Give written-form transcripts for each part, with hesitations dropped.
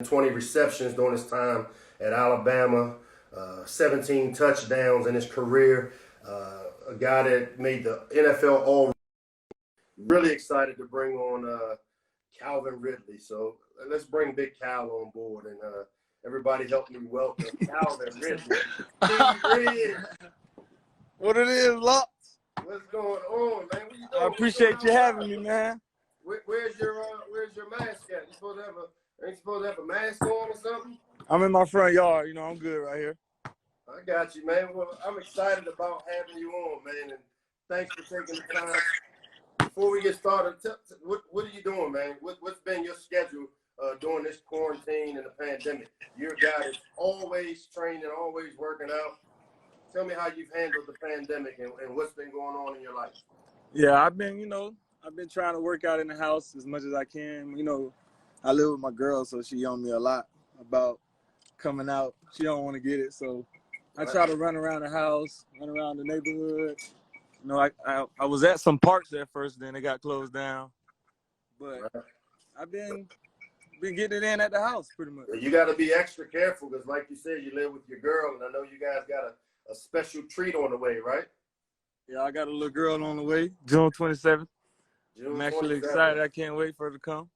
20 receptions during his time at Alabama, 17 touchdowns in his career. A guy that made the NFL All. Really excited to bring on Calvin Ridley. So let's bring Big Cal on board, and everybody help me welcome Calvin Ridley. What it is, Locks? What's going on, man? What you doing? I appreciate you having me, man. Where's your mask at? Ain't supposed to have a mask on or something? I'm in my front yard. I'm good right here. I got you, man. Well, I'm excited about having you on, man, and thanks for taking the time. Before we get started, what are you doing, man? What's been your schedule during this quarantine and the pandemic? You're a guy that's always training, always working out. Tell me how you've handled the pandemic and what's been going on in your life. Yeah, I've been trying to work out in the house as much as I can. I live with my girl, so she on me a lot about coming out. She don't want to get it, so I try to run around the house, run around the neighborhood. I was at some parks at first, then they got closed down. But I've been getting it in at the house pretty much. You got to be extra careful because, like you said, you live with your girl, and I know you guys got a special treat on the way, right? Yeah, I got a little girl on the way, June 27th. I'm actually 27th. excited. I can't wait for her to come.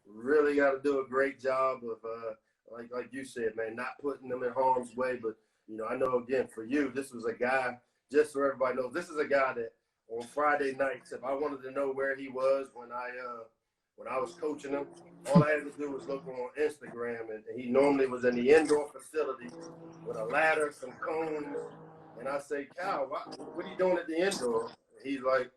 Really got to do a great job of, like you said, man, not putting them in harm's way. But, I know, again, for you, this was a guy, just so everybody knows, this is a guy that on Friday nights, if I wanted to know where he was when I was coaching him, all I had to do was look on Instagram, and he normally was in the indoor facility with a ladder, some cones, and I say, Cal, what are you doing at the indoor? And he's like,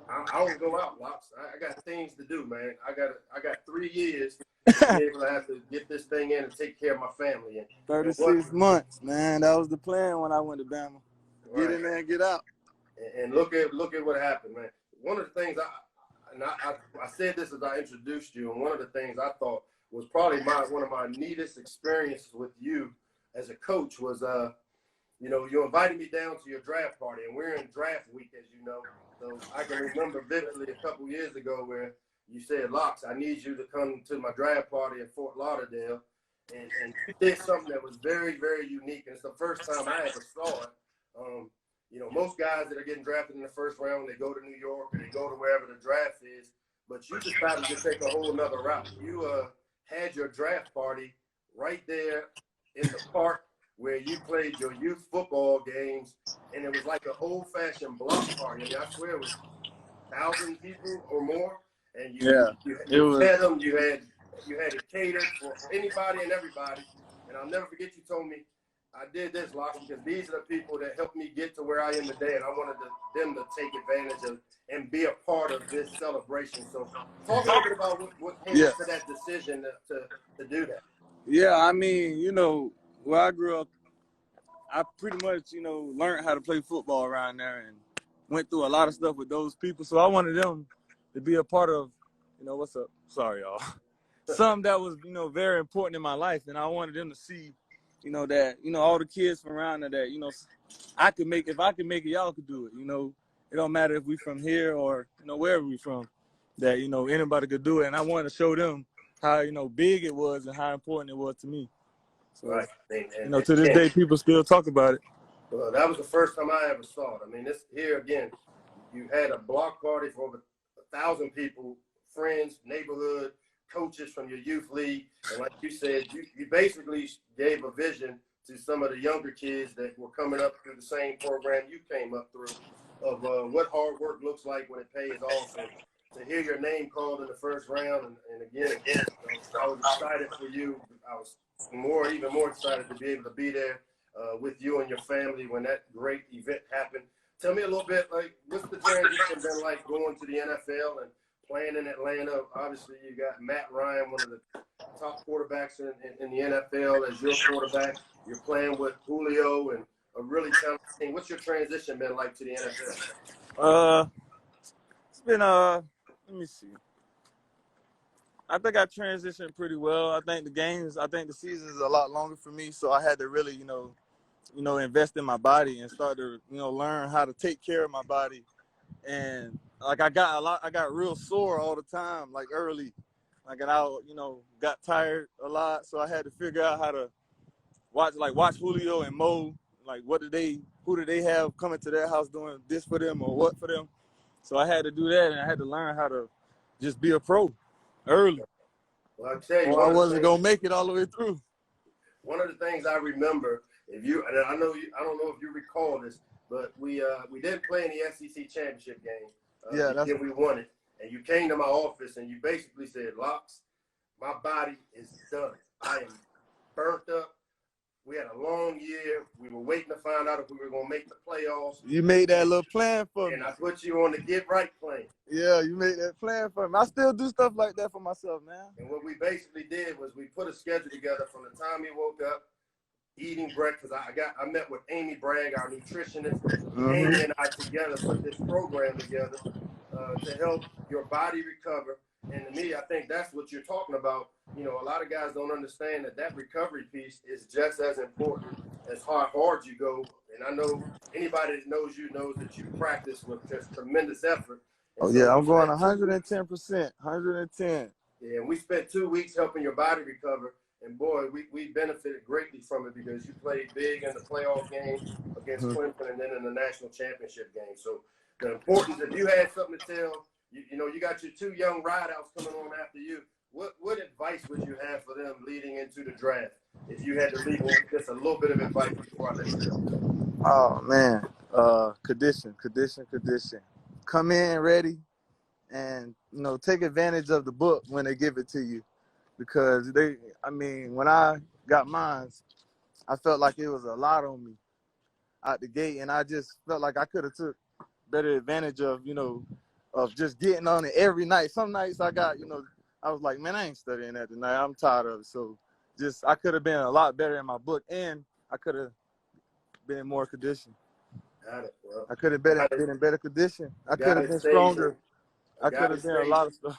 I don't go out, Locks. I got things to do, man. I got 3 years to be able to have to get this thing in and take care of my family. And 36 months, man. That was the plan when I went to Bama. Get in there and get out. And look at what happened, man. One of the things I said this as I introduced you, and one of the things I thought was probably one of my neatest experiences with you as a coach was, you invited me down to your draft party, and we're in draft week, as you know. So I can remember vividly a couple years ago where you said, Locks, I need you to come to my draft party in Fort Lauderdale. And you did something that was very, very unique. And it's the first time I ever saw it. Most guys that are getting drafted in the first round, they go to New York or they go to wherever the draft is. But you decided to take a whole nother route. You had your draft party right there in the park where you played your youth football games, and it was like an old-fashioned block party. I mean, I swear it was 1,000 people or more, and you had them. You had it catered for anybody and everybody. And I'll never forget you told me, I did this, Locks, because these are the people that helped me get to where I am today, and I wanted them to take advantage of and be a part of this celebration. So talk a little bit about what came to that decision to do that. Yeah, I mean, where I grew up, I pretty much, learned how to play football around there and went through a lot of stuff with those people. So I wanted them to be a part of, what's up? Sorry, y'all. Something that was, very important in my life. And I wanted them to see, that, all the kids from around there that, if I can make it, y'all could do it. It don't matter if we from here or, wherever we from, that, anybody could do it. And I wanted to show them how, big it was and how important it was to me. So, right. To this day, people still talk about it. Well, that was the first time I ever saw it. I mean, this here again, you had a block party for over 1,000 people, friends, neighborhood, coaches from your youth league. And like you said, you basically gave a vision to some of the younger kids that were coming up through the same program you came up through of what hard work looks like when it pays off. And to hear your name called in the first round, and again, I was excited for you. I was even more excited to be able to be there with you and your family when that great event happened. Tell me a little bit, like, what's the transition been like going to the NFL and playing in Atlanta? Obviously, you got Matt Ryan, one of the top quarterbacks in the NFL, as your quarterback. You're playing with Julio and a really talented team. What's your transition been like to the NFL? It's been let me see. I think I transitioned pretty well. I think the season is a lot longer for me, so I had to really, invest in my body and start to, learn how to take care of my body. And like I got real sore all the time, like early. Like, and I, got tired a lot, so I had to figure out how to watch Julio and Mo. Like, who do they have coming to their house doing this for them or what for them? So I had to do that, and I had to learn how to just be a pro early. Well, I'll tell you, Or I wasn't gonna make it all the way through. One of the things I remember, and I don't know if you recall this, but we didn't play in the SEC championship game. Yeah, we won it, and you came to my office and you basically said, "Locks, my body is done. I am burnt up. We had a long year. We were waiting to find out if we were going to make the playoffs." You made that little plan for me. And I put you on the get right plan. Yeah, you made that plan for me. I still do stuff like that for myself, man. And what we basically did was we put a schedule together from the time he woke up, eating breakfast. I met with Amy Bragg, our nutritionist. Amy and I together put this program together to help your body recover. And to me, I think that's what you're talking about. A lot of guys don't understand that recovery piece is just as important as how hard you go. And I know anybody that knows you knows that you practice with just tremendous effort. And yeah, I'm going 110%, 110. Yeah, and we spent 2 weeks helping your body recover. And boy, we benefited greatly from it because you played big in the playoff game against Clemson and then in the national championship game. So the importance, if you had something to tell, you got your 2 young rideouts coming on after you. What advice would you have for them leading into the draft? If you had to leave with just a little bit of advice before I let you go. Oh man, condition. Come in ready, and take advantage of the book when they give it to you, because when I got mine, I felt like it was a lot on me out the gate, and I just felt like I could have took better advantage of of just getting on it every night. Some nights I got I was like, man, I ain't studying that tonight. I'm tired of it. So I could have been a lot better in my book, and I could have been in more condition. Got it, bro. I could have been in better condition. I could have been stronger. I could have been a lot of stuff.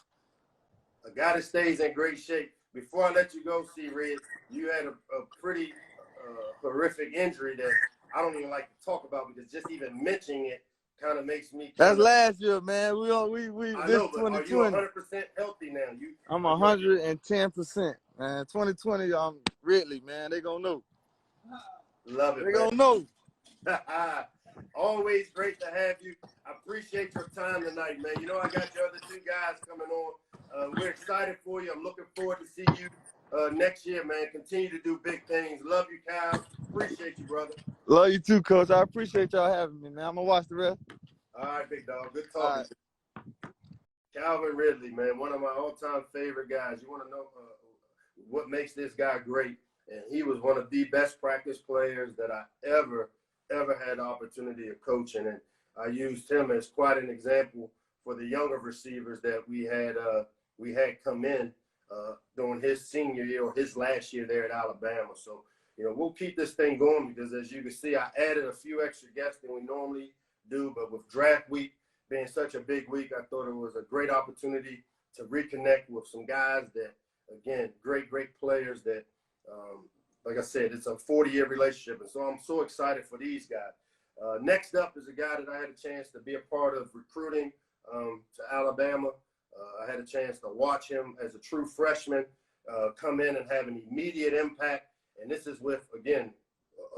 A guy that stays in great shape. Before I let you go, C-Red, you had a pretty horrific injury that I don't even like to talk about, because just even mentioning it kind of makes me. That's last year, man. We I this know, but 2020. Are you 100% healthy now? I'm 110%, man. 2020, I'm Ridley, man. They gonna know. Love it. They gonna know. Always great to have you. I appreciate your time tonight, man. I got your other 2 guys coming on. We're excited for you. I'm looking forward to see you next year, man. Continue to do big things. Love you, Kyle. Appreciate you, brother. Love you too, Coach. I appreciate y'all having me, man. I'm gonna watch the rest. All right, big dog. Good talking. Calvin Ridley, man, one of my all-time favorite guys. You want to know what makes this guy great? And he was one of the best practice players that I ever had the opportunity of coaching. And I used him as quite an example for the younger receivers that we had come in during his senior year or his last year there at Alabama. So, we'll keep this thing going, because as you can see, I added a few extra guests than we normally do, but with draft week being such a big week, I thought it was a great opportunity to reconnect with some guys that, again, great players that, like I said, it's a 40-year relationship. And so I'm so excited for these guys. Next up is a guy that I had a chance to be a part of recruiting to Alabama. I had a chance to watch him as a true freshman come in and have an immediate impact. And this is with, again,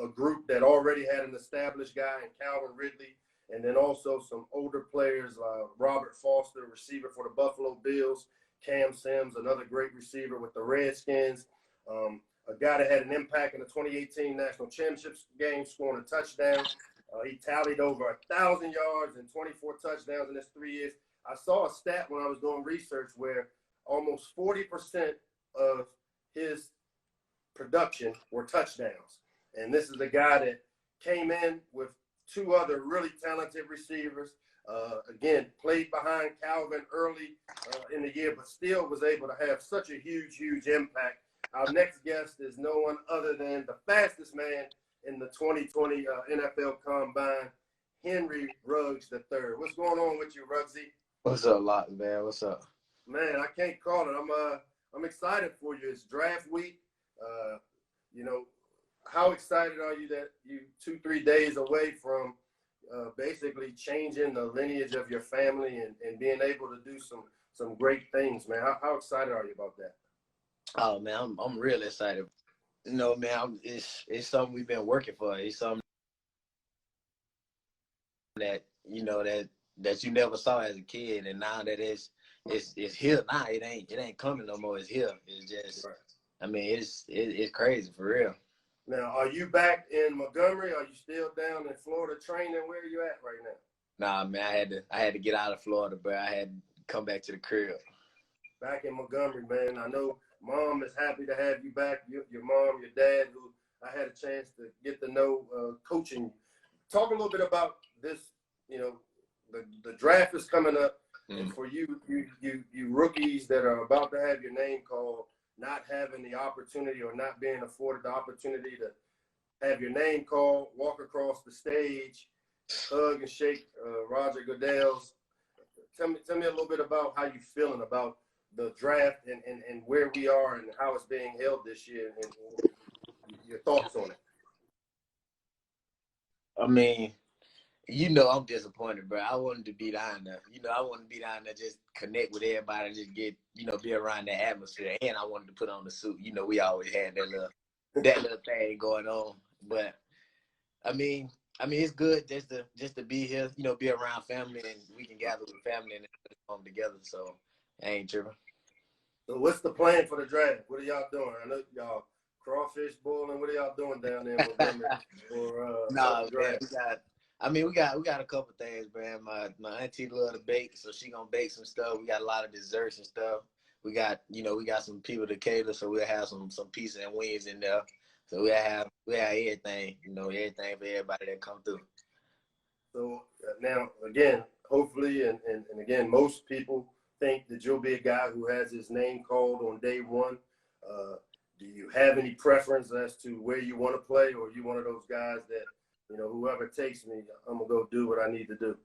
a group that already had an established guy in Calvin Ridley, and then also some older players, Robert Foster, receiver for the Buffalo Bills, Cam Sims, another great receiver with the Redskins, a guy that had an impact in the 2018 National Championship game, scoring a touchdown. He tallied over 1,000 yards and 24 touchdowns in his 3 years. I saw a stat when I was doing research where almost 40% of his production were touchdowns. And this is a guy that came in with 2 other really talented receivers. Again, played behind Calvin early in the year, but still was able to have such a huge impact. Our next guest is no one other than the fastest man in the 2020 NFL Combine, Henry Ruggs III. What's going on with you, Ruggsy? What's up, Lot, man? What's up? Man, I can't call it. I'm excited for you. It's draft week. How excited are you that you 2-3 days away from basically changing the lineage of your family and being able to do some some great things, man. How excited are you about that? Oh man, I'm really excited. You know, man, it's something we've been working for. It's something that that you never saw as a kid, and now that it's here now. It ain't coming no more. It's here. It's just, Right. I mean, it's crazy for real. Now, are you back in Montgomery? Are you still down in Florida training? Where are you at right now? Nah, man, I had to get out of Florida, but I had to come back to the crib. Back in Montgomery, man. I know Mom is happy to have you back. Your mom, your dad, who I had a chance to get to know coaching. Talk a little bit about this. You know, the draft is coming up, and for you rookies that are about to have your name called, not having the opportunity or not being afforded the opportunity to have your name called, walk across the stage, hug and shake Roger Goodell's. Tell me a little bit about how you feeling about the draft and where we are and how it's being held this year and your thoughts on it. I mean, I'm disappointed, bro. I wanted to be down there. I wanted to be down there, just connect with everybody, and just get, be around the atmosphere. And I wanted to put on the suit. We always had that little thing going on. But I mean, it's good just to be here, be around family, and we can gather with family and come together. So I ain't tripping. So what's the plan for the draft? What are y'all doing? I know y'all crawfish boiling. What are y'all doing down there in Montgomery for Nah, the draft? Man, we got a couple things, man. My auntie love to bake, so she gonna bake some stuff. We got a lot of desserts and stuff. We got some people to cater, so we'll have some pizza and wings in there. So we'll have everything, everything for everybody that come through. So now again, hopefully, and again, most people think that you'll be a guy who has his name called on day one. Do you have any preference as to where you want to play, or are you one of those guys that, whoever takes me, I'm gonna go do what I need to do?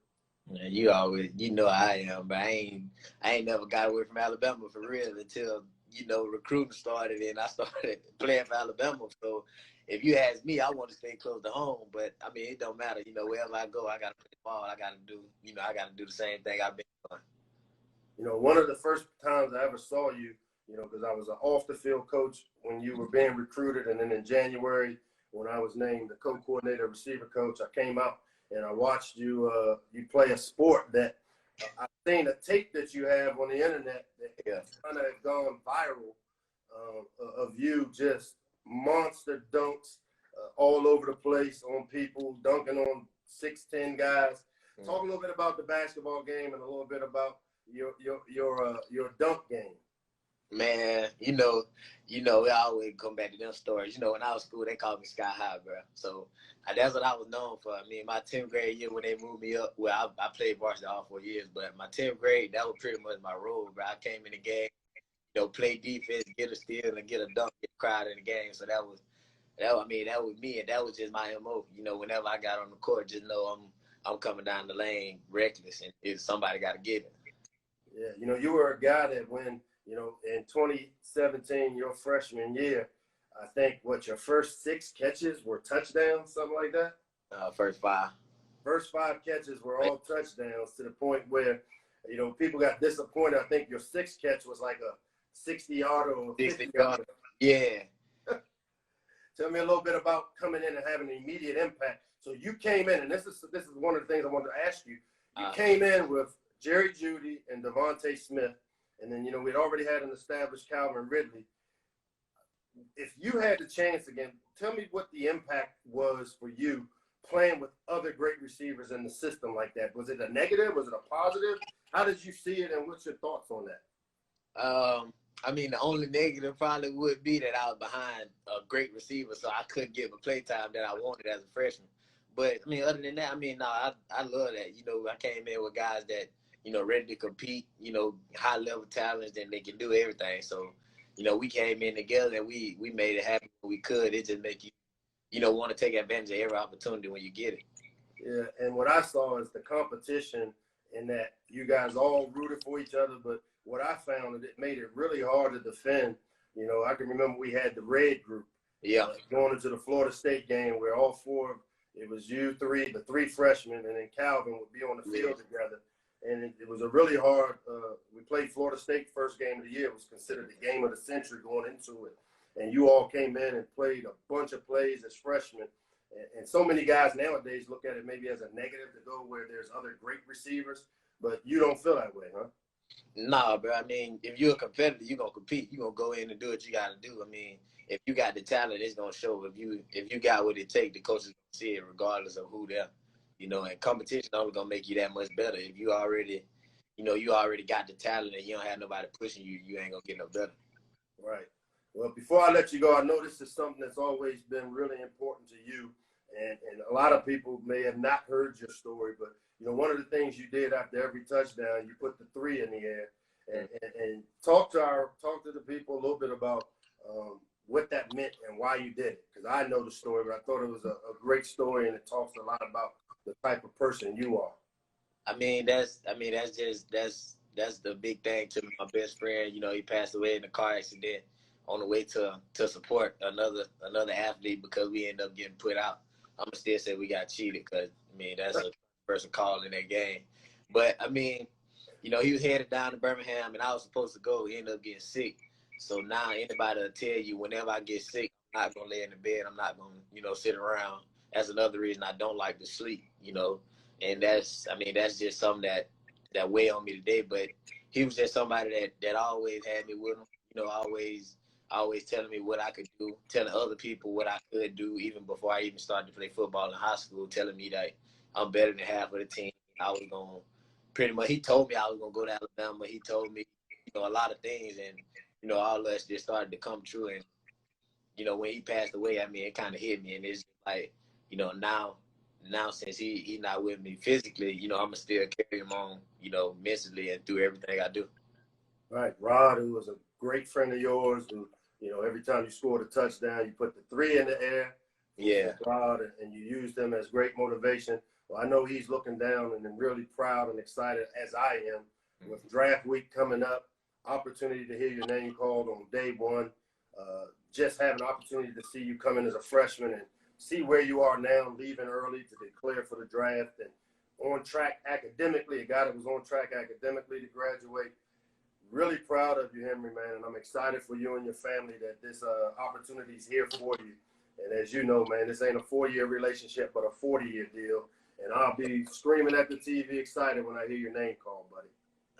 Man, you always, I am, but I ain't never got away from Alabama for real until recruiting started and I started playing for Alabama. So if you ask me, I want to stay close to home, but I mean it don't matter. Wherever I go, I gotta play ball. I gotta do the same thing I've been doing. One of the first times I ever saw you, because I was an off the field coach when you were being recruited, and then in January when I was named the co-coordinator receiver coach, I came out and I watched you play a sport that I've seen a tape that you have on the internet that kind of has gone viral of you just monster dunks all over the place on people, dunking on 6'10" guys. Talk a little bit about the basketball game and a little bit about your dunk game. Man, we always come back to them stories. When I was in school, they called me Sky High, bro. So that's what I was known for. I mean, my 10th grade year when they moved me up, well, I played varsity all 4 years, but my 10th grade, that was pretty much my role, bro. I came in the game, play defense, get a steal, and get a dunk, get a crowd in the game. So that was me, and that was just my MO. Whenever I got on the court, just know I'm coming down the lane reckless, and if somebody got to get it. Yeah, you were a guy that when, in 2017, your freshman year, I think your first 6 catches were touchdowns, something like that? First 5. First 5 catches were all touchdowns, to the point where, people got disappointed. I think your 6th catch was like a 60-yarder or 50-yarder. Yeah. Tell me a little bit about coming in and having an immediate impact. So you came in, and this is one of the things I wanted to ask you. You came in with Jerry Jeudy and Devontae Smith, and then, we'd already had an established Calvin Ridley. If you had the chance again, tell me what the impact was for you playing with other great receivers in the system like that. Was it a negative? Was it a positive? How did you see it, and what's your thoughts on that? I mean, the only negative probably would be that I was behind a great receiver, so I couldn't get the play time that I wanted as a freshman. But, I mean, other than that, I love that. I came in with guys that, ready to compete, high-level talents, and they can do everything. So, we came in together, and we made it happen when we could. It just make you, want to take advantage of every opportunity when you get it. Yeah, and what I saw is the competition in that you guys all rooted for each other, but what I found is it made it really hard to defend. I can remember we had the red group going into the Florida State game where all 4, it was you 3, the 3 freshmen, and then Calvin would be on the field together. and it was a really hard. We played Florida State first game of the year. It was considered the game of the century going into it, and you all came in and played a bunch of plays as freshmen. And so many guys nowadays look at it maybe as a negative to go where there's other great receivers, but you don't feel that way, huh? Nah, bro. I mean, if you're a competitor, you're gonna compete. You're gonna go in and do what you gotta do. I mean, if you got the talent, it's gonna show. If you got what it takes, the coaches gonna see it regardless of who they're. And competition only gonna make you that much better. If you already got the talent and you don't have nobody pushing you, you ain't gonna get no better. Right. Well, before I let you go, I know this is something that's always been really important to you, and a lot of people may have not heard your story, but one of the things you did after every touchdown, you put the 3 in the air, and talk to the people a little bit about what that meant and why you did it. Because I know the story, but I thought it was a great story, and it talks a lot about the type of person you are. That's the big thing to my best friend. He passed away in a car accident on the way to support another athlete because we ended up getting put out. I'm gonna still say we got cheated because that's a person call in that game. But he was headed down to Birmingham and I was supposed to go. He ended up getting sick. So now anybody will tell you whenever I get sick, I'm not gonna lay in the bed. I'm not gonna sit around. That's another reason I don't like to sleep. And that's just something that weigh on me today. But he was just somebody that always had me with him. Always telling me what I could do, telling other people what I could do, even before I even started to play football in high school, telling me that I'm better than half of the team. I was going pretty much, he told me I was going to go to Alabama. He told me, a lot of things, and, all of us just started to come true. And, when he passed away, it kind of hit me. And it's like, now since he not with me physically, I'm going to still carry him on, mentally and through everything I do. Right. Rod, who was a great friend of yours, who, every time you scored a touchdown, you put the 3 in the air. Yeah. Rod, and you used him as great motivation. Well, I know he's looking down and really proud and excited, as I am, with draft week coming up, opportunity to hear your name called on day one, just have an opportunity to see you come in as a freshman and see where you are now, leaving early to declare for the draft and on track academically, a guy that was on track academically to graduate. Really proud of you, Henry, man, and I'm excited for you and your family that this opportunity is here for you. And as you know, man, this ain't a 4-year relationship, but a 40-year deal. And I'll be screaming at the TV excited when I hear your name called, buddy.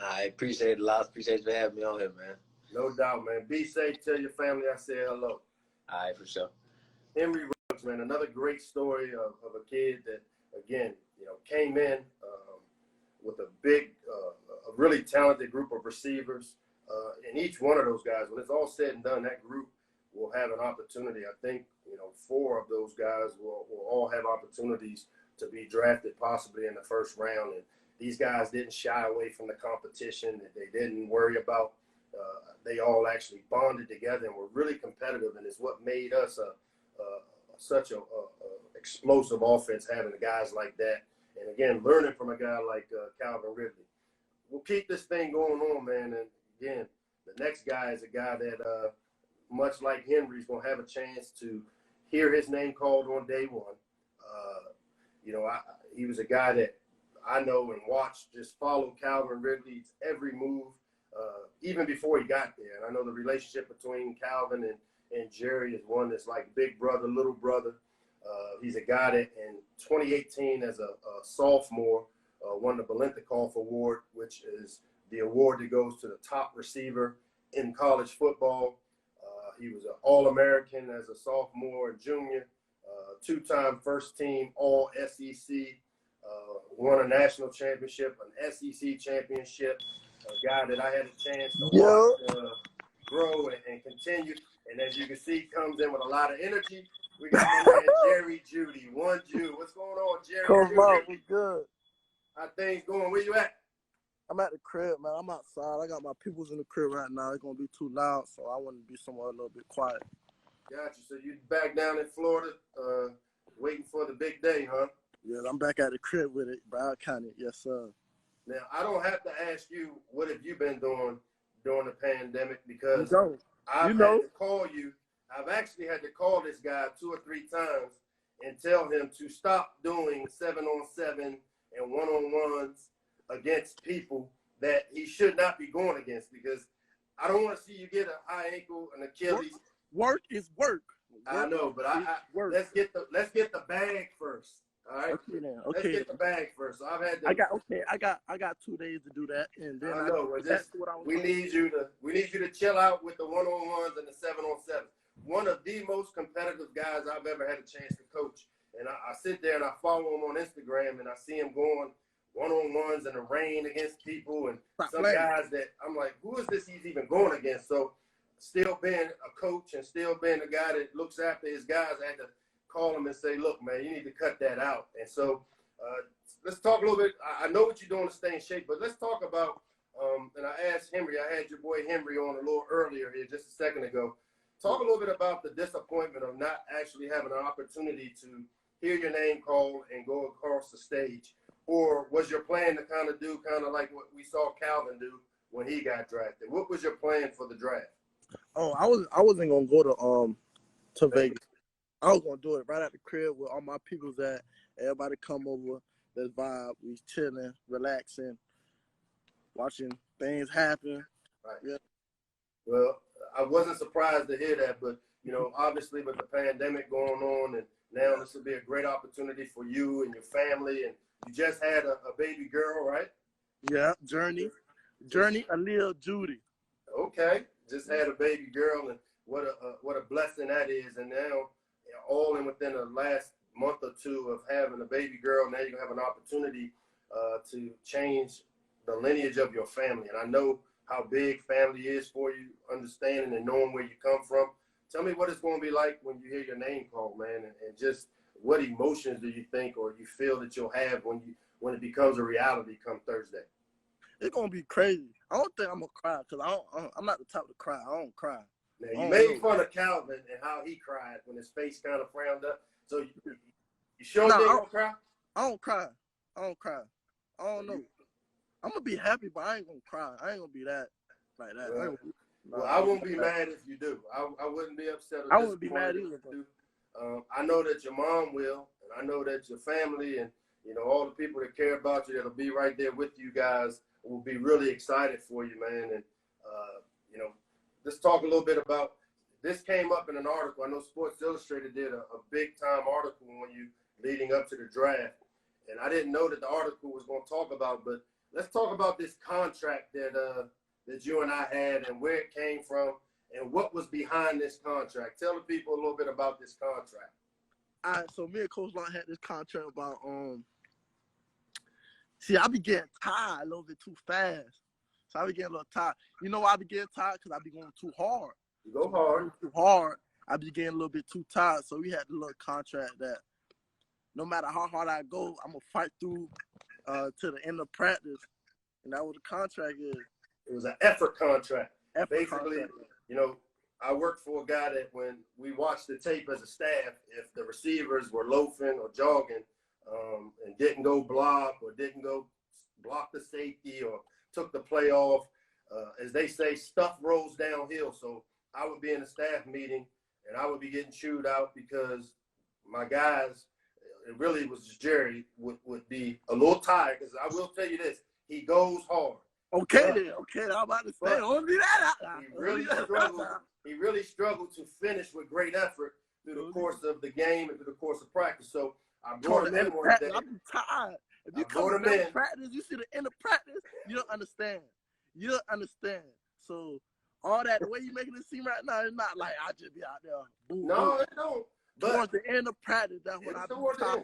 I appreciate it a lot. Appreciate you for having me on here, man. No doubt, man. Be safe. Tell your family I said hello. All right, for sure. Henry Ruggs, man, another great story of a kid that, again, came in with a big, a really talented group of receivers. And each one of those guys, when it's all said and done, that group will have an opportunity. I think, 4 of those guys will all have opportunities to be drafted possibly in the first round. And these guys didn't shy away from the competition. They didn't worry about. They all actually bonded together and were really competitive. And it's what made us such a explosive offense, having guys like that. And again, learning from a guy like Calvin Ridley. We'll keep this thing going on, man. And again, the next guy is a guy that, much like Henry's, going to have a chance to hear his name called on day one. He was a guy that I know and watched, just follow Calvin Ridley's every move, even before he got there. And I know the relationship between Calvin and Jerry is one that's like big brother, little brother. He's a guy that in 2018 as a sophomore won the Balintikoff Award, which is the award that goes to the top receiver in college football. He was an All-American as a sophomore and junior, 2-time first team All-SEC, won a national championship, an SEC championship, a guy that I had a chance to watch grow and continue. And as you can see, comes in with a lot of energy. We got my man Jerry Jeudy. One Jew. What's going on, Jerry? Come on, we good. How things going? Where you at? I'm at the crib, man. I'm outside. I got my peoples in the crib right now. It's gonna be too loud, so I want to be somewhere a little bit quiet. Got you. So you back down in Florida, waiting for the big day, huh? Yeah, I'm back at the crib with it, Broward County. Yes, sir. Now, I don't have to ask you, what have you been doing during the pandemic? Because I've had to call you. I've actually had to call this guy 2 or 3 times and tell him to stop doing 7-on-7 and 1-on-1s against people that he should not be going against, because I don't want to see you get a high ankle, an Achilles. Work is work. I know, but work. let's get the bag first. All right. Okay then. Let's Okay. get the bag first. So I've had to, I got 2 days to do that, and then I know. We need you to chill out with the 1-on-1s and the 7-on-7s. One of the most competitive guys I've ever had a chance to coach. And I sit there and I follow him on Instagram, and I see him going 1-on-1s in the rain against people, and some guys that I'm like, who is this he's even going against? So still being a coach and still being a guy that looks after his guys, I had to call him and say, look, man, you need to cut that out. And so let's talk a little bit. I know what you're doing to stay in shape, but let's talk about, and I asked Henry, I had your boy Henry on a little earlier here just a second ago. Talk a little bit about the disappointment of not actually having an opportunity to hear your name called and go across the stage. Or was your plan to kind of do kind of like what we saw Calvin do when he got drafted? What was your plan for the draft? Oh, I wasn't gonna go to Vegas. I was gonna do it right at the crib where all my people's at. Everybody come over, let's vibe, we chilling, relaxing, watching things happen. Right. Yeah. Well, I wasn't surprised to hear that, but you know, obviously with the pandemic going on, and now this will be a great opportunity for you and your family, and you just had a baby girl, right? Yeah, Journey, Jerry Jeudy. Okay, just had a baby girl, and what a blessing that is. And now, all in within the last month or two of having a baby girl, now you have an opportunity to change the lineage of your family. And I know how big family is for you, understanding and knowing where you come from. Tell me what it's going to be like when you hear your name called, man, and just what emotions do you think or you feel that you'll have when it becomes a reality come Thursday? It's gonna be crazy. I don't think I'm gonna cry because I'm not the type to cry. I don't cry. Now, you made fun of Calvin and how he cried when his face kind of frowned up. So you sure they don't cry? I don't cry. I don't know. I'm gonna be happy, but I ain't gonna cry. I ain't gonna be that like that. Well, I won't be mad if you do. I wouldn't be upset. I wouldn't be mad either. I know that your mom will, and I know that your family and all the people that care about you that'll be right there with you guys will be really excited for you, man. And let's talk a little bit about this. Came up in an article. I know Sports Illustrated did a big time article when you leading up to the draft, and I didn't know that the article was going to talk about. But let's talk about this contract that you and I had and where it came from and what was behind this contract. Tell the people a little bit about this contract. All right, so me and Coach Long had this contract about see, I be getting tired a little bit too fast. So I be getting a little tired. You know why I be getting tired? Because I be going too hard. You go hard. Too hard. I be getting a little bit too tired. So we had the little contract that no matter how hard I go, I'm going to fight through to the end of practice. And that's what the contract is. It was an effort contract. Basically, I worked for a guy that when we watched the tape as a staff, if the receivers were loafing or jogging and didn't go block or didn't go block the safety or took the play off, as they say, stuff rolls downhill. So I would be in a staff meeting and I would be getting chewed out because my guys, it really was just Jerry, would be a little tired, because I will tell you this, he goes hard. Okay, I'm about to say, don't be that. He really struggled to finish with great effort through the course of the game and through the course of practice. So I brought him in one day. I'm tired. If you come to practice, you see the end of practice, you don't understand. So all that, the way you making it seem right now, it's not like I just be out there. Boom, no, boom. it don't. But towards the end of practice, that's when I'm tired.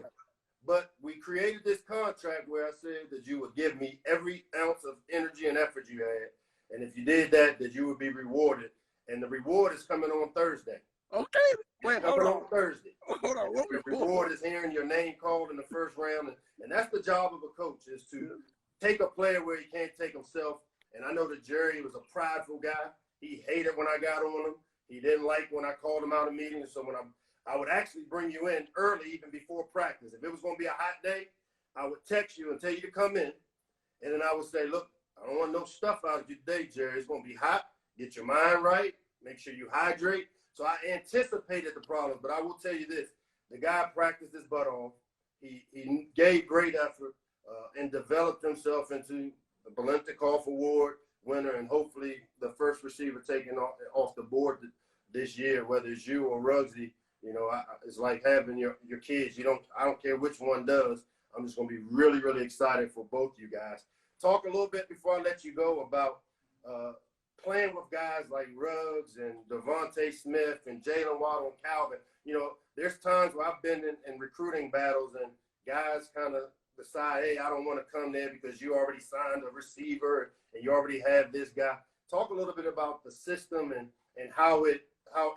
But we created this contract where I said that you would give me every ounce of energy and effort you had. And if you did that you would be rewarded. And the reward is coming on Thursday. Okay. Wait, hold on. Thursday. Hold on. The reward is hearing your name called in the first round. And that's the job of a coach, is to take a player where he can't take himself. And I know that Jerry was a prideful guy. He hated when I got on him. He didn't like when I called him out of meetings. So when I would actually bring you in early, even before practice. If it was going to be a hot day, I would text you and tell you to come in. And then I would say, look, I don't want no stuff out of you today, Jerry. It's going to be hot. Get your mind right. Make sure you hydrate. So I anticipated the problems, but I will tell you this. The guy practiced his butt off. He gave great effort. and developed himself into the Bilenikoff Award winner and hopefully the first receiver taken off the board this year, whether it's you or Ruggsy. It's like having your kids. I don't care which one does. I'm just going to be really, really excited for both you guys. Talk a little bit before I let you go about playing with guys like Ruggs and Devontae Smith and Jalen Waddle and Calvin. There's times where I've been in recruiting battles and guys kind of decide, hey, I don't want to come there because you already signed a receiver and you already have this guy. Talk a little bit about the system and how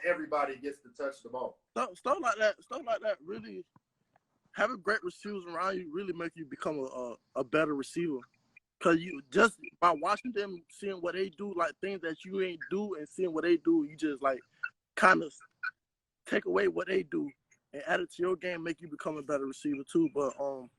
everybody gets to touch the ball. Stuff like that really, having great receivers around you really make you become a better receiver. Because you just by watching them, seeing what they do, like things that you ain't do and seeing what they do, you just like kind of take away what they do and add it to your game, make you become a better receiver too. But what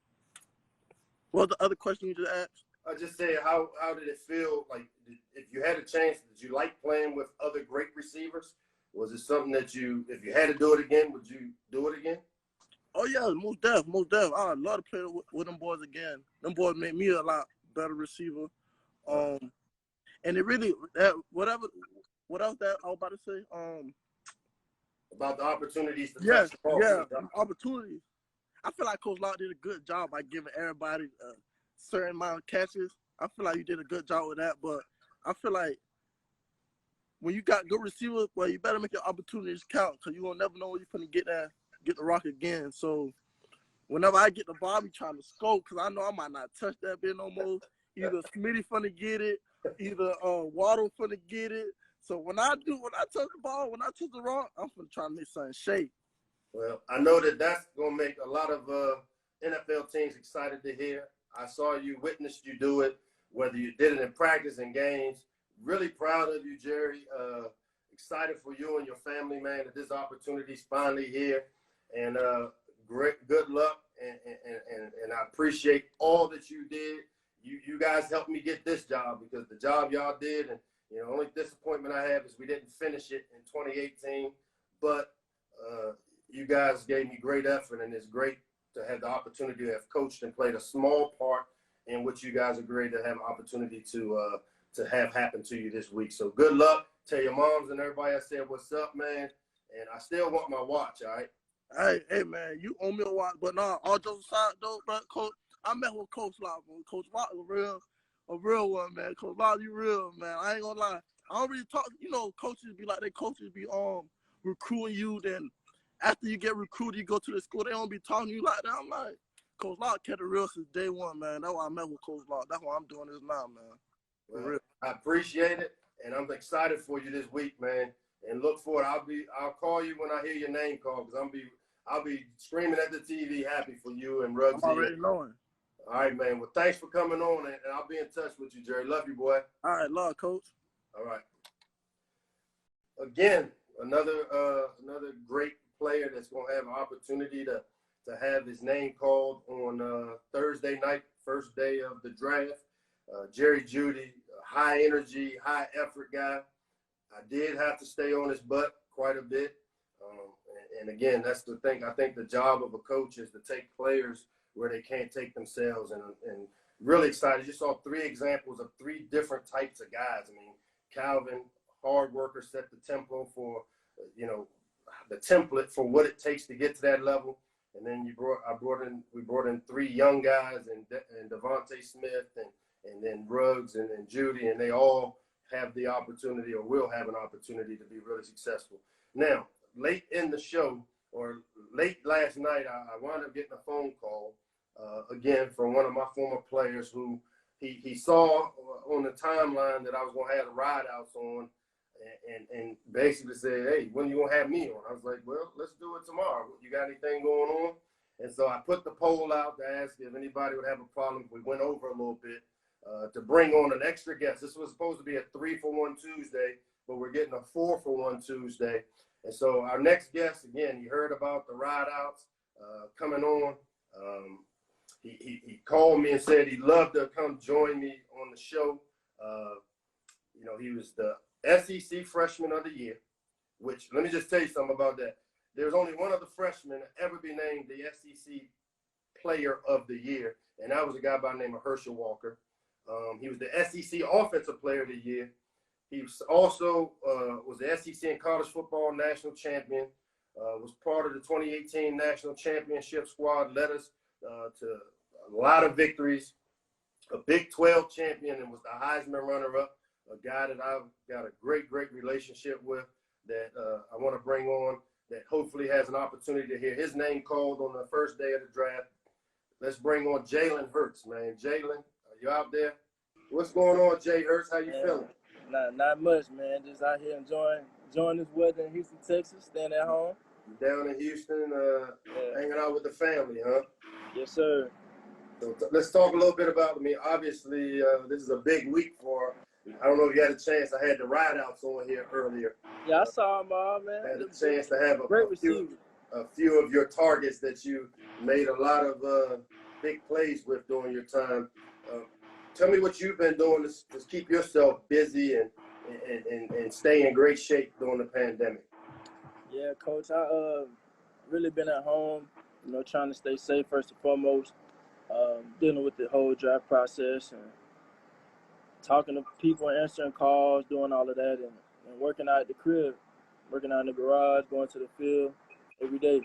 was the other question you just asked? I just said, how did it feel? Like, if you had a chance, did you like playing with other great receivers? Was it something that if you had to do it again, would you do it again? Oh yeah, most def. I'd love to play with them boys again. Them boys made me a lot better receiver. And it really what else that I was about to say? About the opportunities to touch the ball. Yeah, opportunities. I feel like Coach Locke did a good job by giving everybody a certain amount of catches. I feel like you did a good job with that, but I feel like when you got good receivers, well, you better make your opportunities count because you will never know when you're going to get the rock again. So whenever I get the ball, I be trying to scope because I know I might not touch that bit no more. Either Smitty finna get it, either Waddle finna get it. So when I touch the ball, when I touch the rock, I'm finna try to make something shake. Well, I know that's going to make a lot of NFL teams excited to hear. I saw you, witnessed you do it, whether you did it in practice and games. Really proud of you, Jerry. Excited for you and your family, man, that this opportunity is finally here. And good luck, and I appreciate all that you did. You guys helped me get this job because the job y'all did, and only disappointment I have is we didn't finish it in 2018. But you guys gave me great effort, and it's great to have the opportunity to have coached and played a small part in what you guys agreed to have an opportunity to have happen to you this week. So good luck. Tell your moms and everybody I said what's up, man. And I still want my watch, all right? Hey, man, you owe me a watch. But nah, all jokes aside, though, bro, Coach, I met with Coach Locke. Coach Locke a real one, man. Coach Locke, you real, man. I ain't gonna lie. I don't really talk. Coaches be like, coaches be recruiting you. Then after you get recruited, you go to the school. They don't be talking to you like that. I'm like, Coach Locke kept it real since day one, man. That's why I met with Coach Locke. That's why I'm doing this now, man. Well, I appreciate it, and I'm excited for you this week, man. And look forward. I'll call you when I hear your name called because I'll be screaming at the TV, happy for you and Ruggs. I'm already knowing. All right, man. Well, thanks for coming on, and I'll be in touch with you, Jerry. Love you, boy. All right, love, Coach. All right. Again, another great player that's going to have an opportunity to have his name called on Thursday night, first day of the draft. Jerry Jeudy, high energy, high effort guy. I did have to stay on his butt quite a bit. And again, that's the thing. I think the job of a coach is to take players where they can't take themselves. And really excited. You saw 3 examples of 3 different types of guys. I mean, Calvin, hard worker, set the tempo for, the template for what it takes to get to that level. And then we brought in 3 young guys and Devontae Smith and then Ruggs and Jeudy, and they all have the opportunity or will have an opportunity to be really successful. Now, late in the show or late last night, I wound up getting a phone call again from one of my former players who he saw on the timeline that I was going to have the ride outs on and basically said, hey, when are you going to have me on? I was like, well, let's do it tomorrow. You got anything going on? And so I put the poll out to ask if anybody would have a problem if we went over a little bit to bring on an extra guest. This was supposed to be a 3-for-1 Tuesday, but we're getting a 4-for-1 Tuesday. And so our next guest, again, you heard about the ride outs coming on. He called me and said he'd love to come join me on the show. He was the SEC Freshman of the Year, which let me just tell you something about that. There's only one other freshman to ever be named the SEC Player of the Year, and that was a guy by the name of Herschel Walker. He was the SEC Offensive Player of the Year. He was also was the SEC and college football national champion. Was part of the 2018 national championship squad. Led us to a lot of victories. A Big 12 champion, and was the Heisman runner-up. A guy that I've got a great relationship with that I want to bring on, that hopefully has an opportunity to hear his name called on the first day of the draft. Let's bring on Jalen Hurts, man. Jalen, are you out there? What's going on, Jay Hurts? How you feeling? Not much, man. Just out here enjoying this weather in Houston, Texas, staying at home. You down in Houston, hanging out with the family, huh? Yes, sir. So let's talk a little bit about me. Obviously, this is a big week for, I don't know if you had a chance. I had the ride-outs on here earlier. Yeah, I saw them all, man. I had a chance to have a few of your targets that you made a lot of big plays with during your time. Tell me what you've been doing to keep yourself busy and stay in great shape during the pandemic. Yeah, Coach, I really been at home, trying to stay safe first and foremost, dealing with the whole draft process and talking to people, answering calls, doing all of that, and working out at the crib, working out in the garage, going to the field every day.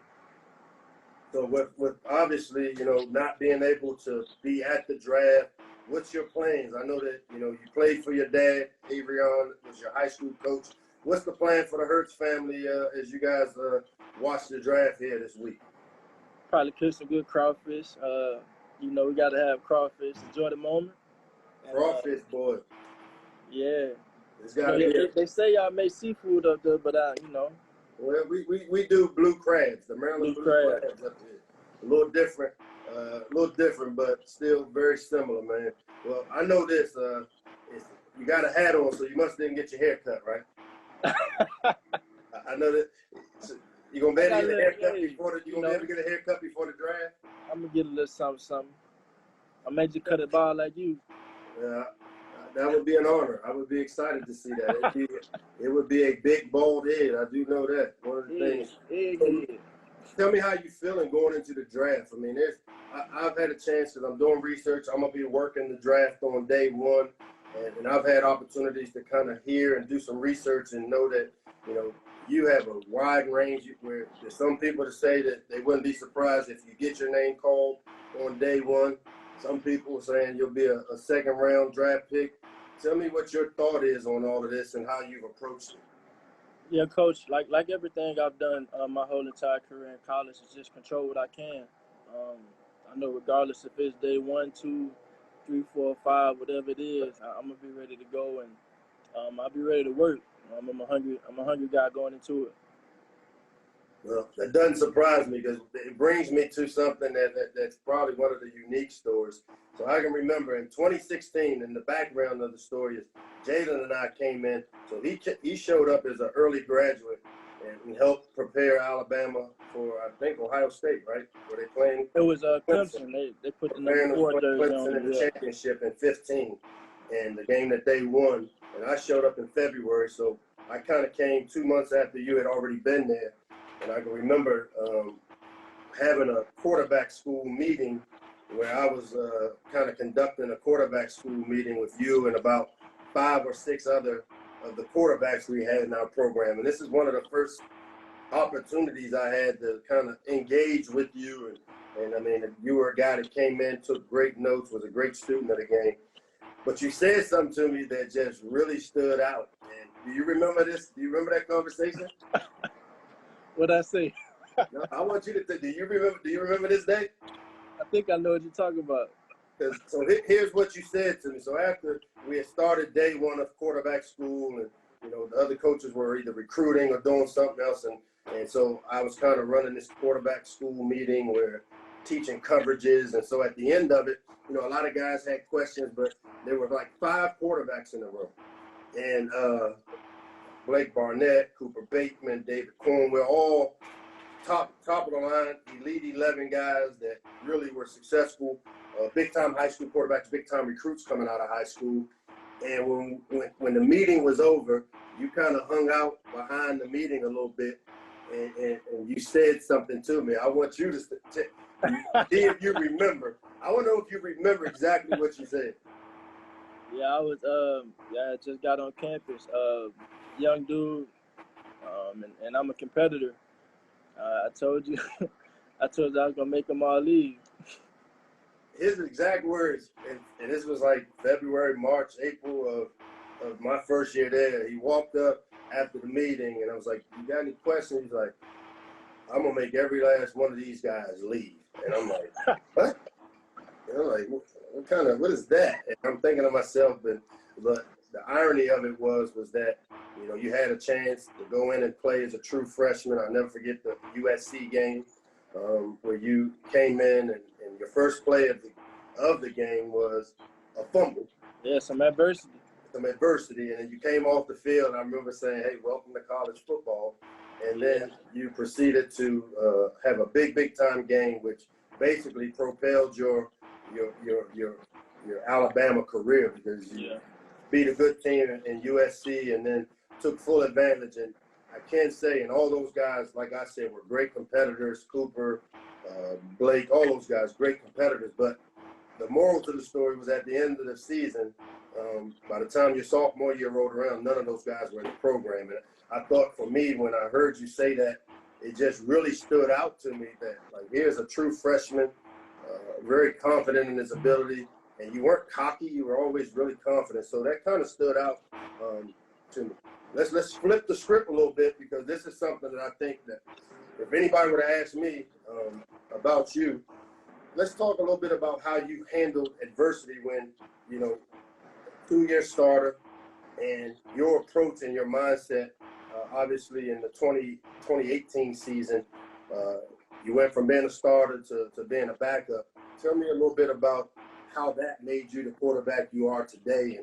So with obviously, not being able to be at the draft, what's your plans? I know that, you played for your dad. Avrion was your high school coach. What's the plan for the Hurts family as you guys watch the draft here this week? Probably cook some good crawfish. We got to have crawfish. Enjoy the moment. Crawfish, boy. Yeah. It's got to be. They say y'all make seafood up there, but Well, we do blue crabs, the Maryland blue crabs up here. A little different, but still very similar, man. Well, I know this. You got a hat on, so you must didn't get your hair cut, right? I know that. So you gonna be able to get a haircut before the? You gonna be able to get a haircut before the draft? I'm gonna get a little something. I made you cut it bald like you. Yeah, that would be an honor. I would be excited to see that. It would be a big bald head. I do know that. One of the things. Tell me how you feeling going into the draft. I mean, I've had a chance because I'm doing research. I'm gonna be working the draft on day one, and I've had opportunities to kind of hear and do some research and know that you have a wide range where there's some people to say that they wouldn't be surprised if you get your name called on day one. Some people are saying you'll be a second round draft pick. Tell me what your thought is on all of this and how you've approached it. Yeah, Coach, like everything I've done my whole entire career in college is just control what I can. I know regardless if it's day 1, 2, 3, 4, 5, whatever it is, I'm gonna be ready to go and I'll be ready to work. I'm a hungry guy going into it. Well, that doesn't surprise me because it brings me to something that's probably one of the unique stories. So I can remember in 2016, in the background of the story is Jalen and I came in. So he showed up as an early graduate and helped prepare Alabama for, I think, Ohio State, right? Were they playing? It was Clemson. They put the number 4 jersey on in the championship in 15, and the game that they won. And I showed up in February, so I kind of came 2 months after you had already been there. And I can remember having a quarterback school meeting where I was kind of conducting a quarterback school meeting with you and about 5 or 6 other of the quarterbacks we had in our program. And this is one of the first opportunities I had to kind of engage with you. And I mean, you were a guy that came in, took great notes, was a great student of the game. But you said something to me that just really stood out. And do you remember this? Do you remember that conversation? What'd I say? No, I want you to think. Do you remember this day? I think I know what you're talking about. So here's what you said to me. So after we had started day 1 of quarterback school, and the other coaches were either recruiting or doing something else, and so I was kind of running this quarterback school meeting where teaching coverages, and so at the end of it, a lot of guys had questions, but there were like 5 quarterbacks in the room, and Blake Barnett, Cooper Bateman, David Cornwell, all top of the line, elite 11 guys that really were successful, big-time high school quarterbacks, big-time recruits coming out of high school. And when the meeting was over, you kind of hung out behind the meeting a little bit, and you said something to me. I want you to see if you remember. I want to know if you remember exactly what you said. Yeah, I was I just got on campus. Young dude, and I'm a competitor. I told you, I told you I was gonna make them all leave. His exact words, and this was like February, March, April of my first year there. He walked up after the meeting, and I was like, "You got any questions?" He's like, "I'm gonna make every last one of these guys leave," and I'm like, "What?" You know, like, what is that? And I'm thinking to myself, but the irony of it was that, you know, you had a chance to go in and play as a true freshman. I'll never forget the USC game where you came in and your first play of the game was a fumble. Yeah, some adversity. And then you came off the field, and I remember saying, "Hey, welcome to college football." And then you proceeded to have a big time game, which basically propelled your Alabama career, because you beat a good team in USC and then took full advantage. And I can say, and all those guys, like I said, were great competitors. Cooper, Blake, all those guys, great competitors. But the moral to the story was at the end of the season, by the time your sophomore year rolled around, none of those guys were in the program. And I thought, for me, when I heard you say that, it just really stood out to me that, like, here's a true freshman, very confident in his ability, and you weren't cocky. You were always really confident. So that kind of stood out to me. Let's flip the script a little bit, because this is something that I think that if anybody would have asked me about you, let's talk a little bit about how you handled adversity when, you know, 2-year starter, and your approach and your mindset. Obviously, in the 2018 season, you went from being a starter to being a backup. Tell me a little bit about how that made you the quarterback you are today,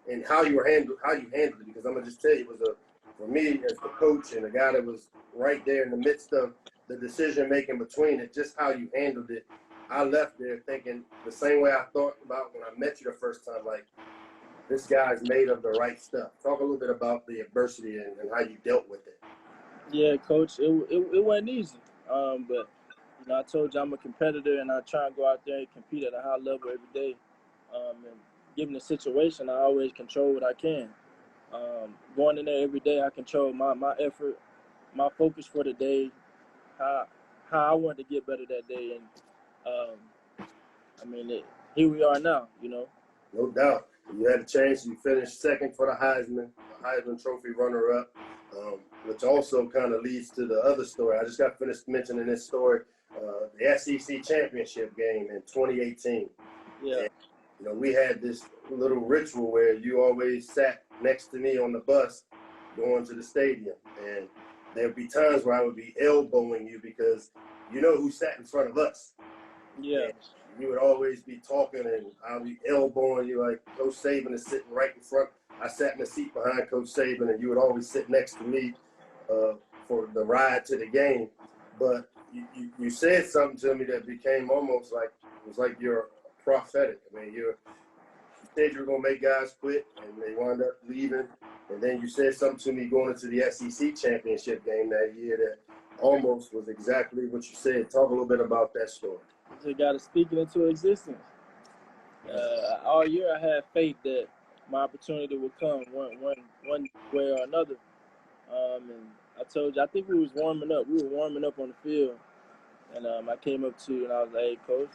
and how you handled it. Because I'm gonna just tell you, it was for me as the coach and the guy that was right there in the midst of the decision making between it, just how you handled it. I left there thinking the same way I thought about when I met you the first time, like, this guy's made of the right stuff. Talk a little bit about the adversity and how you dealt with it. Yeah, Coach, it wasn't easy. But, you know, I told you I'm a competitor, and I try and go out there and compete at a high level every day. And given the situation, I always control what I can. Going in there every day, I control my effort, my focus for the day, how I want to get better that day. And, here we are now, you know. No doubt. You had a chance. You finished second for the Heisman Trophy runner-up, which also kind of leads to the other story. I just got finished mentioning this story, the SEC championship game in 2018. Yeah. And, you know, we had this little ritual where you always sat next to me on the bus going to the stadium. And there would be times where I would be elbowing you because you know who sat in front of us. Yeah. And you would always be talking, and I'll be elbowing you. Like, Coach Saban is sitting right in front. I sat in the seat behind Coach Saban, and you would always sit next to me for the ride to the game. But you said something to me that became almost like, it was like you're prophetic. I mean, you said you were going to make guys quit, and they wound up leaving. And then you said something to me going into the SEC championship game that year that almost was exactly what you said. Talk a little bit about that story. You got to speak it into existence. All year I had faith that my opportunity would come one way or another. And I told you, I think we was warming up. We were warming up on the field. And I came up to you and I was like, "Hey, Coach,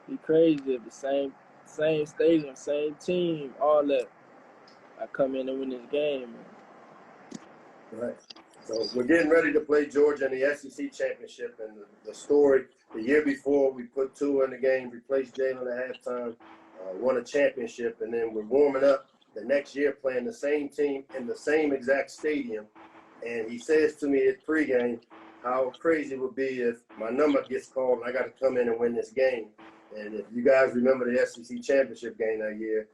be crazy if the same stadium, same team, all that. I come in and win this game." Right. So we're getting ready to play Georgia in the SEC championship, and the story, the year before, we put Tua in the game, replaced Jalen at halftime, won a championship, and then we're warming up the next year playing the same team in the same exact stadium. And he says to me at pregame how crazy it would be if my number gets called and I got to come in and win this game. And if you guys remember the SEC championship game that year,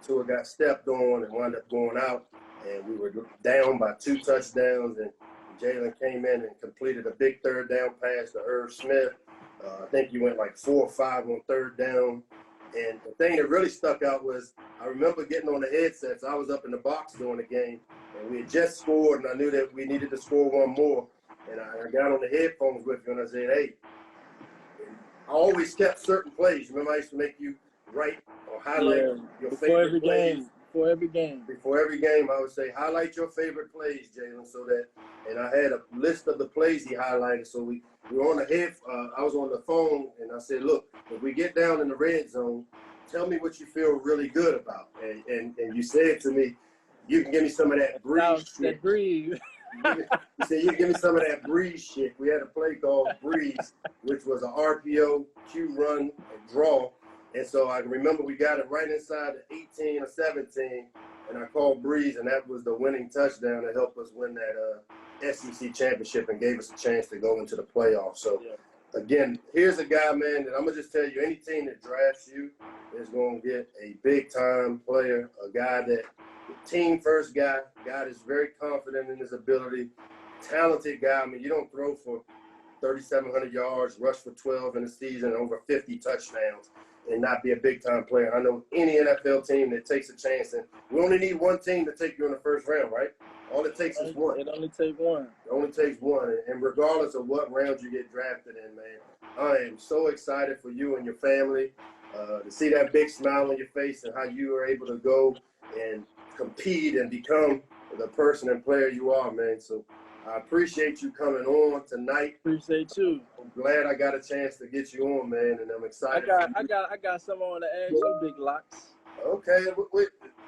Tua got stepped on and wound up going out. And we were down by 2 touchdowns, and Jalen came in and completed a big third down pass to Irv Smith. I think you went like 4 or 5 on third down. And the thing that really stuck out was I remember getting on the headsets. I was up in the box during the game, and we had just scored, and I knew that we needed to score one more. and I got on the headphones with you, and I said, hey, I always kept certain plays. Remember, I used to make you write or highlight your favorite plays. Before every game. Before every game, I would say, highlight your favorite plays, Jalen, so that, and I had a list of the plays he highlighted. So we were on the head, I was on the phone, and I said, look, if we get down in the red zone, tell me what you feel really good about. And you said to me, you can give me some of that breeze shit. That breeze. You said, you can give me some of that breeze shit. We had a play called Breeze, which was an RPO, Q run, and draw. And so I remember we got it right inside the 18 or 17, and I called Breeze, and that was the winning touchdown to help us win that SEC championship and gave us a chance to go into the playoffs. So, again, here's a guy, man, that I'm going to just tell you, any team that drafts you is going to get a big-time player, a guy that team-first guy that's very confident in his ability, talented guy. I mean, you don't throw for 3,700 yards, rush for 12 in a season, over 50 touchdowns, and not be a big-time player. I know any NFL team that takes a chance, and we only need one team to take you in the first round, right? All it takes is one. It only takes one. It only takes one, and regardless of what round you get drafted in, man, I am so excited for you and your family to see that big smile on your face and how you were able to go and compete and become the person and player you are, man. So I appreciate you coming on tonight. Appreciate you. I'm glad I got a chance to get you on, man, and I'm excited. I got some on to ask you, Big Locks. Okay,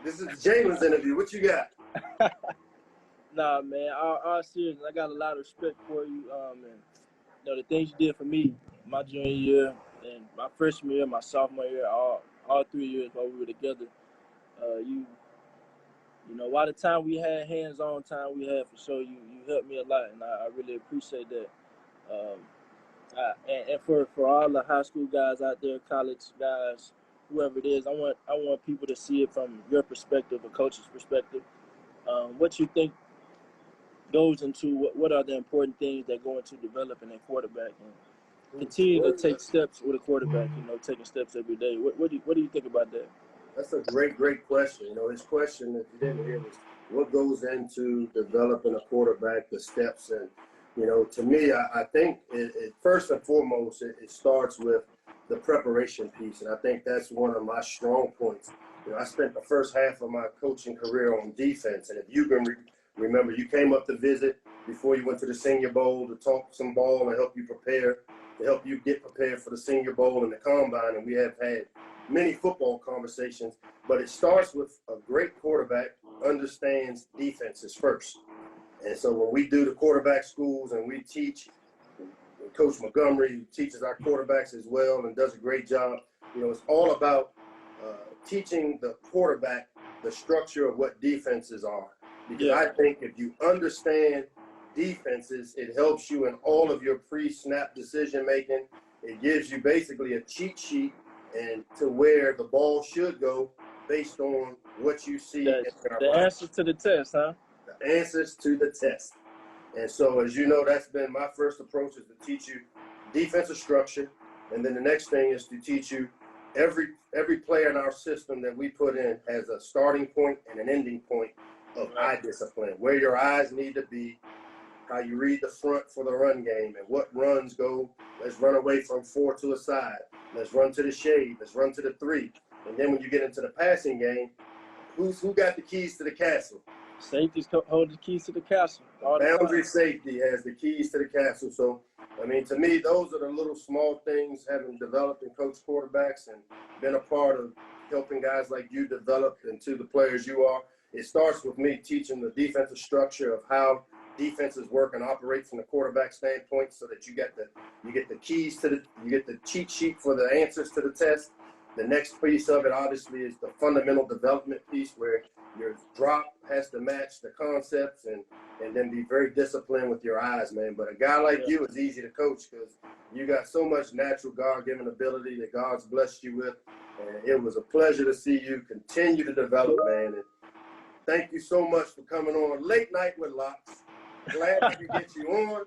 this is Jalen's interview. What you got? Nah, man, all serious. I got a lot of respect for you. And the things you did for me my junior year and my freshman year, my sophomore year, all 3 years while we were together. While the time we had hands-on time we had for sure, you helped me a lot, and I really appreciate that. And for all the high school guys out there, college guys, whoever it is, I want people to see it from your perspective, a coach's perspective. What you think goes into what are the important things that go into developing a quarterback and continue to take steps with a quarterback. Taking steps every day. What do you think about that? That's a great question. His question, if you didn't hear, was what goes into developing a quarterback, the steps. And, to me, I think it first and foremost, it starts with the preparation piece. And I think that's one of my strong points. I spent the first half of my coaching career on defense. And if you can remember, you came up to visit before you went to the Senior Bowl to talk some ball and help you get prepared for the Senior Bowl and the Combine. And we have had many football conversations, but it starts with a great quarterback understands defenses first. And so when we do the quarterback schools and we teach, Coach Montgomery teaches our quarterbacks as well and does a great job. It's all about teaching the quarterback the structure of what defenses are. Because I think if you understand defenses, it helps you in all of your pre-snap decision-making. It gives you basically a cheat sheet and to where the ball should go based on what you see. The answers to the test, huh? The answers to the test. And so, as you know, that's been my first approach, is to teach you defensive structure. And then the next thing is to teach you every player in our system that we put in has a starting point and an ending point of eye discipline, where your eyes need to be, how you read the front for the run game, and what runs go. Let's run away from 4 to a side. Let's run to the shade. Let's run to the 3. And then when you get into the passing game, who got the keys to the castle? Safeties hold the keys to the castle. Boundary safety has the keys to the castle. So, to me, those are the little small things, having developed and coached quarterbacks and been a part of helping guys like you develop into the players you are. It starts with me teaching the defensive structure of how defenses work and operate from the quarterback standpoint, so that you get the keys to you get the cheat sheet for the answers to the test. The next piece of it, obviously, is the fundamental development piece, where your drop has to match the concepts and then be very disciplined with your eyes, man. But a guy like you is easy to coach because you got so much natural God-given ability that God's blessed you with. And it was a pleasure to see you continue to develop, man. And thank you so much for coming on Late Night with Locks. Glad to get you on.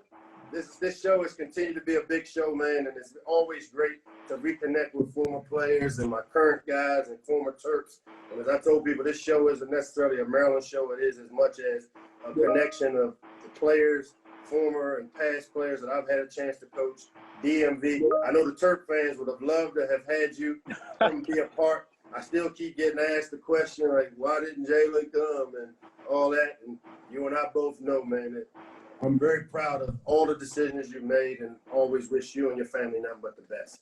This show has continued to be a big show, man, and it's always great to reconnect with former players and my current guys and former Terps. And as I told people, this show isn't necessarily a Maryland show. It is as much as a connection of the players, former and past players that I've had a chance to coach. DMV. I know the Turk fans would have loved to have had you come be a part. I still keep getting asked the question, like, why didn't Jalen come and all that? And you and I both know, man, that I'm very proud of all the decisions you made and always wish you and your family nothing but the best.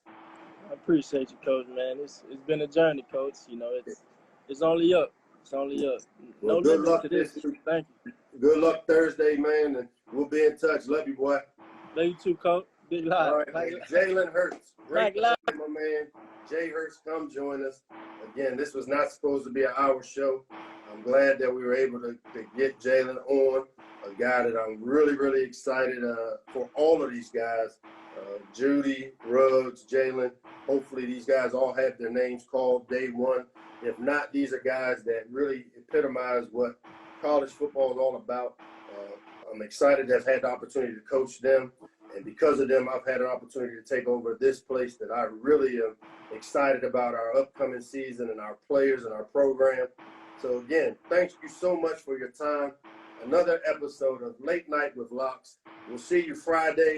I appreciate you, Coach, man. It's been a journey, Coach. You know, it's only up. It's only up. Well, No good limits luck to this. Thank you. Good luck Thursday, man, and we'll be in touch. Love you, boy. Love you too, Coach. Big live. All right, man. Jalen Hurts. Great to Like have my man. Jay Hurts, come join us. Again, this was not supposed to be an hour show. I'm glad that we were able to get Jalen on, a guy that I'm really, really excited for all of these guys. Jeudy, Ruggs, Jalen. Hopefully these guys all have their names called day one. If not, these are guys that really epitomize what college football is all about. I'm excited to have had the opportunity to coach them. And because of them, I've had an opportunity to take over this place that I really am excited about our upcoming season and our players and our program. So again, thank you so much for your time. Another episode of Late Night with Locks. We'll see you Friday.